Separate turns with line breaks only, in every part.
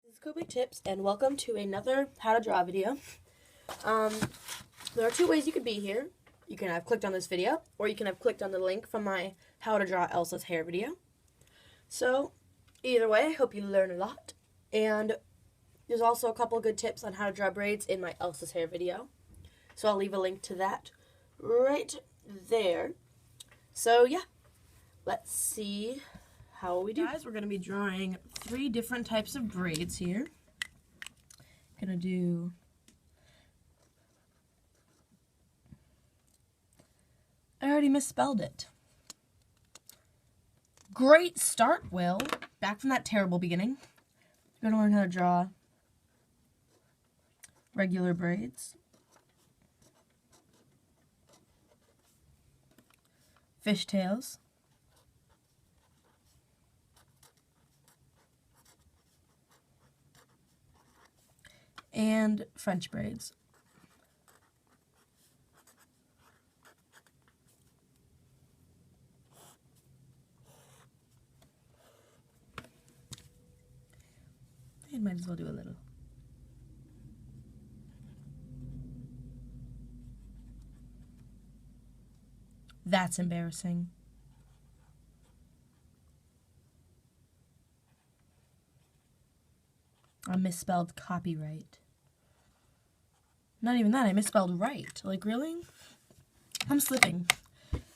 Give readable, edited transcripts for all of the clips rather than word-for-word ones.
This is Kobe Tips, and welcome to another how to draw video. There are two ways you could be here. You can have clicked on this video, or you can have clicked on the link from my how to draw Elsa's hair video. So, either way, I hope you learn a lot. And there's also a couple good tips on how to draw braids in my Elsa's hair video. So I'll leave a link to that right there. So yeah, let's see how we do. Guys, we're going to be drawing 3 different types of braids here. Gonna do I already misspelled it. Great start, Will. Back from that terrible beginning. We're gonna learn how to draw regular braids, fishtails, and French braids. I might as well do a little. That's embarrassing. I misspelled copyright. Not even that, I misspelled right. Like, really? I'm slipping.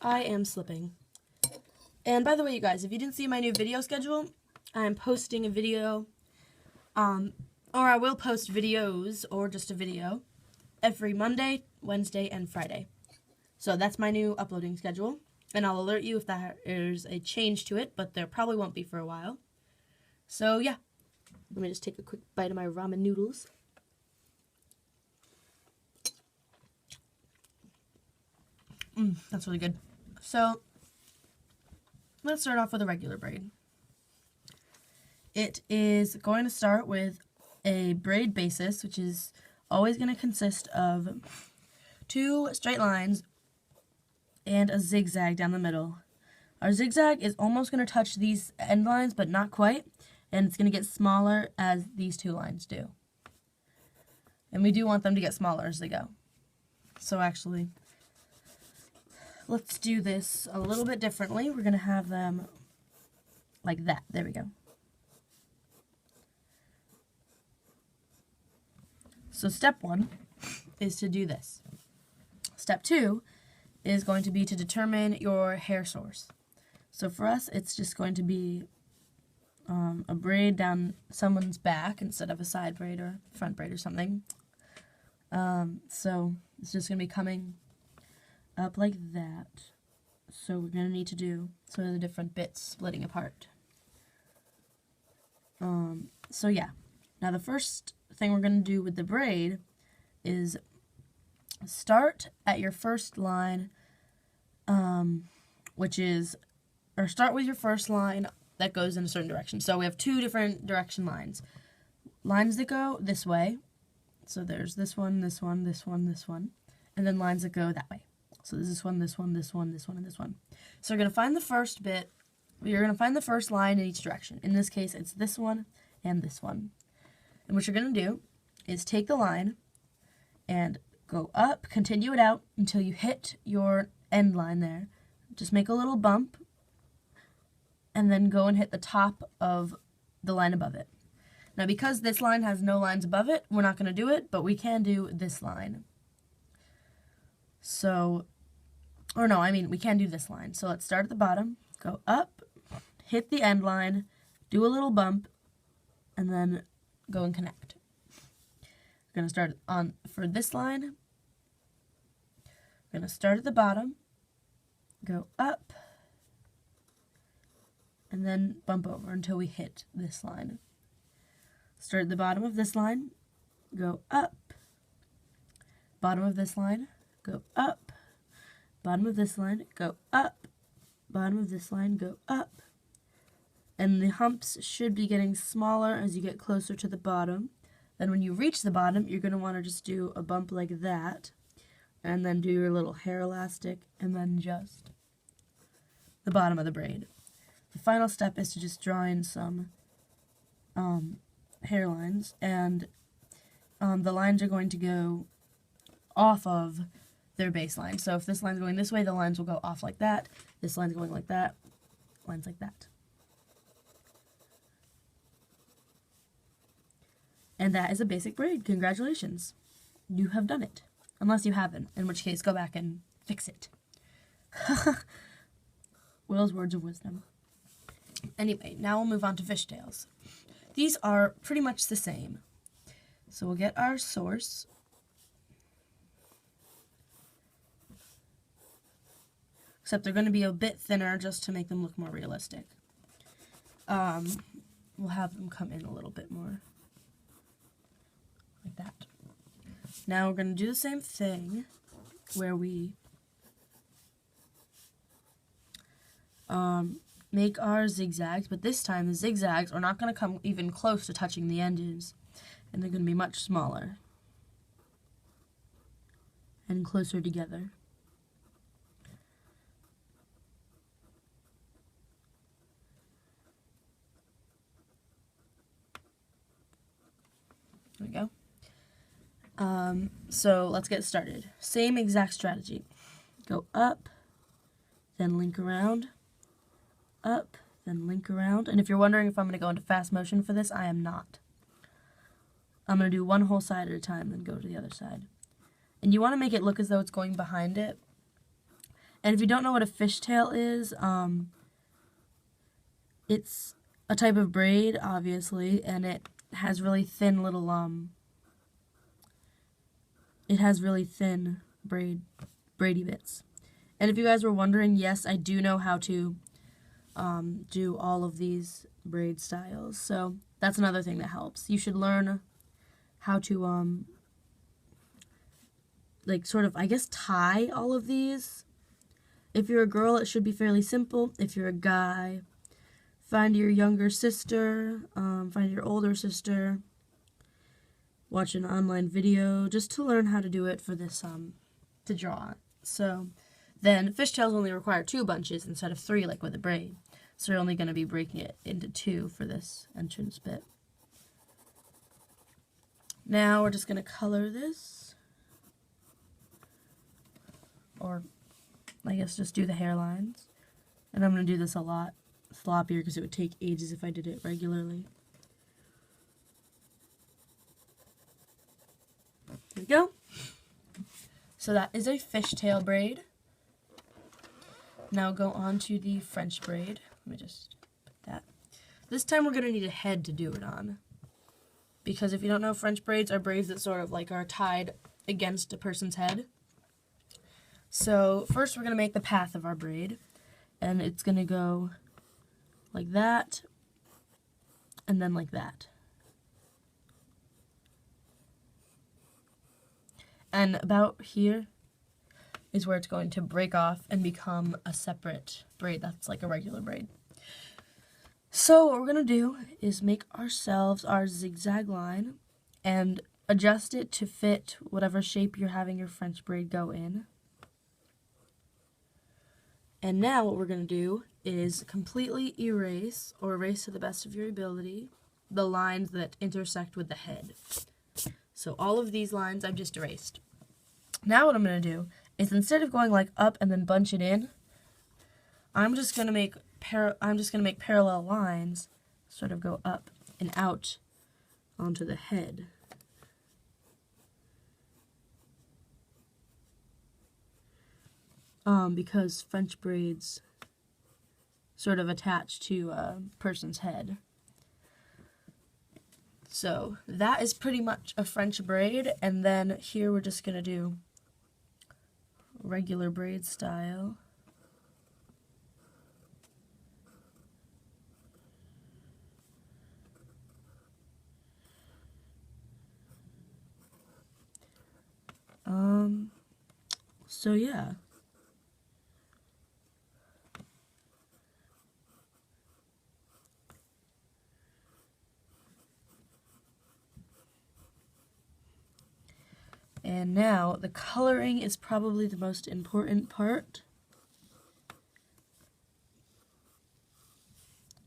I am slipping. And by the way, you guys, if you didn't see my new video schedule, I'm posting a video, or I will post videos, or just a video, every Monday, Wednesday, and Friday. So that's my new uploading schedule, and I'll alert you if there's a change to it, but there probably won't be for a while. So yeah, let me just take a quick bite of my ramen noodles. That's really good. So let's start off with a regular braid. It is going to start with a braid basis, which is always going to consist of 2 straight lines and a zigzag down the middle. Our zigzag is almost going to touch these end lines, but not quite, and it's going to get smaller as these 2 lines do. And we do want them to get smaller as they go. So actually, let's do this a little bit differently. We're going to have them like that. There we go. So step 1 is to do this. Step 2 is going to be to determine your hair source. So for us, it's just going to be a braid down someone's back instead of a side braid or front braid or something. So it's just going to be coming up like that. So we're going to need to do some of the different bits splitting apart. So yeah. Now the first thing we're going to do with the braid is start at your first line, start with your first line that goes in a certain direction. So we have 2 different direction lines. Lines that go this way. So there's this one, this one, this one, this one. And then lines that go that way. So there's this one, this one, this one, this one, and this one. So we're going to find the first bit. You're going to find the first line in each direction. In this case, it's this one and this one. And what you're going to do is take the line and go up, continue it out until you hit your end line there. Just make a little bump, and then go and hit the top of the line above it. Now, because this line has no lines above it, we're not going to do it, but we can do this line. So, or no, I mean, we can do this line. So let's start at the bottom, go up, hit the end line, do a little bump, and then go and connect. We're going to start on for this line. We're going to start at the bottom, go up, and then bump over until we hit this line. Start at the bottom of this line, go up, bottom of this line, go up, bottom of this line, go up, bottom of this line, go up. And the humps should be getting smaller as you get closer to the bottom. Then when you reach the bottom, you're going to want to just do a bump like that, and then do your little hair elastic, and then just the bottom of the braid. The final step is to just draw in some hairlines, and the lines are going to go off of their baseline. So if this line's going this way, the lines will go off like that. This line's going like that, lines like that. And that is a basic braid. Congratulations. You have done it. Unless you haven't, in which case go back and fix it. Will's words of wisdom. Anyway, now we'll move on to fishtails. These are pretty much the same. So we'll get our source. Except they're going to be a bit thinner just to make them look more realistic. We'll have them come in a little bit more. Like that. Now we're going to do the same thing where we make our zigzags, but this time the zigzags are not going to come even close to touching the edges, and they're going to be much smaller and closer together. There we go. So let's get started. Same exact strategy. Go up, then link around, up, then link around. And if you're wondering if I'm going to go into fast motion for this, I am not. I'm going to do one whole side at a time, then go to the other side. And you want to make it look as though it's going behind it. And if you don't know what a fishtail is, it's a type of braid, obviously, and it has really thin little, it has really thin braidy bits. And if you guys were wondering, yes, I do know how to do all of these braid styles. So that's another thing that helps. You should learn how to, like, sort of, I guess, tie all of these. If you're a girl, it should be fairly simple. If you're a guy, find your younger sister, find your older sister, watch an online video just to learn how to do it for this, to draw. So then fishtails only require 2 bunches instead of 3 like with a braid. So you're only going to be breaking it into 2 for this entrance bit. Now we're just going to color this. Or I guess just do the hairlines. And I'm going to do this a lot sloppier because it would take ages if I did it regularly. There we go. So that is a fishtail braid. Now go on to the French braid. Let me just put that. This time we're going to need a head to do it on. Because if you don't know, French braids are braids that sort of like are tied against a person's head. So first we're going to make the path of our braid. And it's going to go like that. And then like that. And about here is where it's going to break off and become a separate braid that's like a regular braid. So what we're going to do is make ourselves our zigzag line and adjust it to fit whatever shape you're having your French braid go in. And now what we're going to do is completely erase, or erase to the best of your ability, the lines that intersect with the head. So all of these lines I've just erased. Now what I'm going to do is, instead of going like up and then bunch it in, I'm just going to make parallel lines, sort of go up and out onto the head. Because French braids sort of attach to a person's head. So that is pretty much a French braid, and then here we're just going to do regular braid style. So yeah. And now, the coloring is probably the most important part.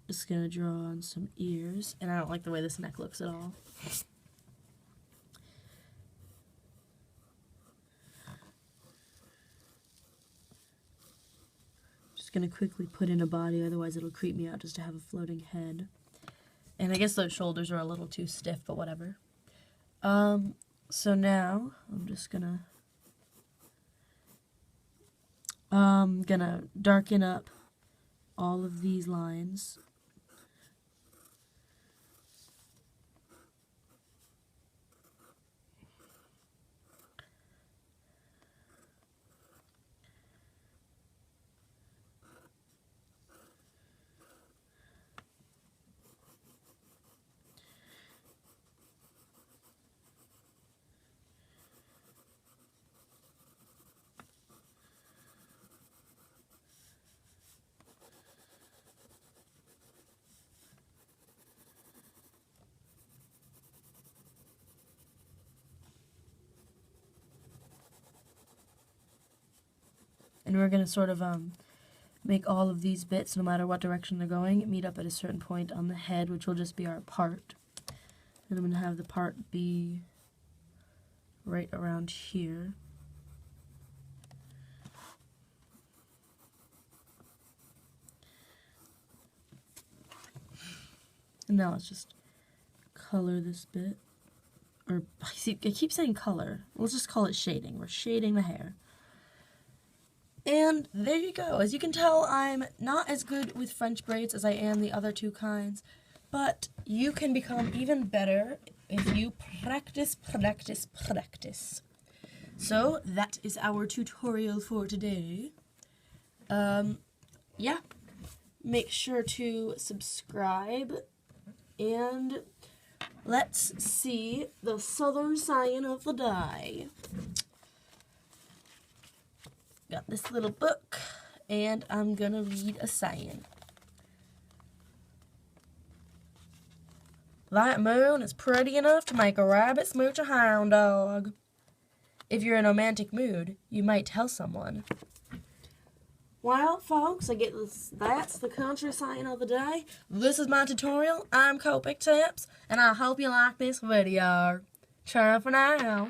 Just gonna draw on some ears, and I don't like the way this neck looks at all. Just gonna quickly put in a body, otherwise it'll creep me out just to have a floating head. And I guess those shoulders are a little too stiff, but whatever. So now I'm just gonna darken up all of these lines. And we're going to sort of make all of these bits, no matter what direction they're going, meet up at a certain point on the head, which will just be our part. And I'm going to have the part be right around here. And now let's just color this bit. Or, see, I keep saying color. Let's just call it shading. We're shading the hair. And there you go. As you can tell, I'm not as good with French braids as I am the other two kinds, but you can become even better if you practice, practice, practice. So that is our tutorial for today. Yeah, make sure to subscribe, and let's see the southern saying of the day. Got this little book, and I'm gonna read a saying. That moon is pretty enough to make a rabbit smooch a hound dog. If you're in a romantic mood, you might tell someone. Well, folks, that's the country saying of the day. This is my tutorial. I'm Copic Tips, and I hope you like this video. Ciao for now.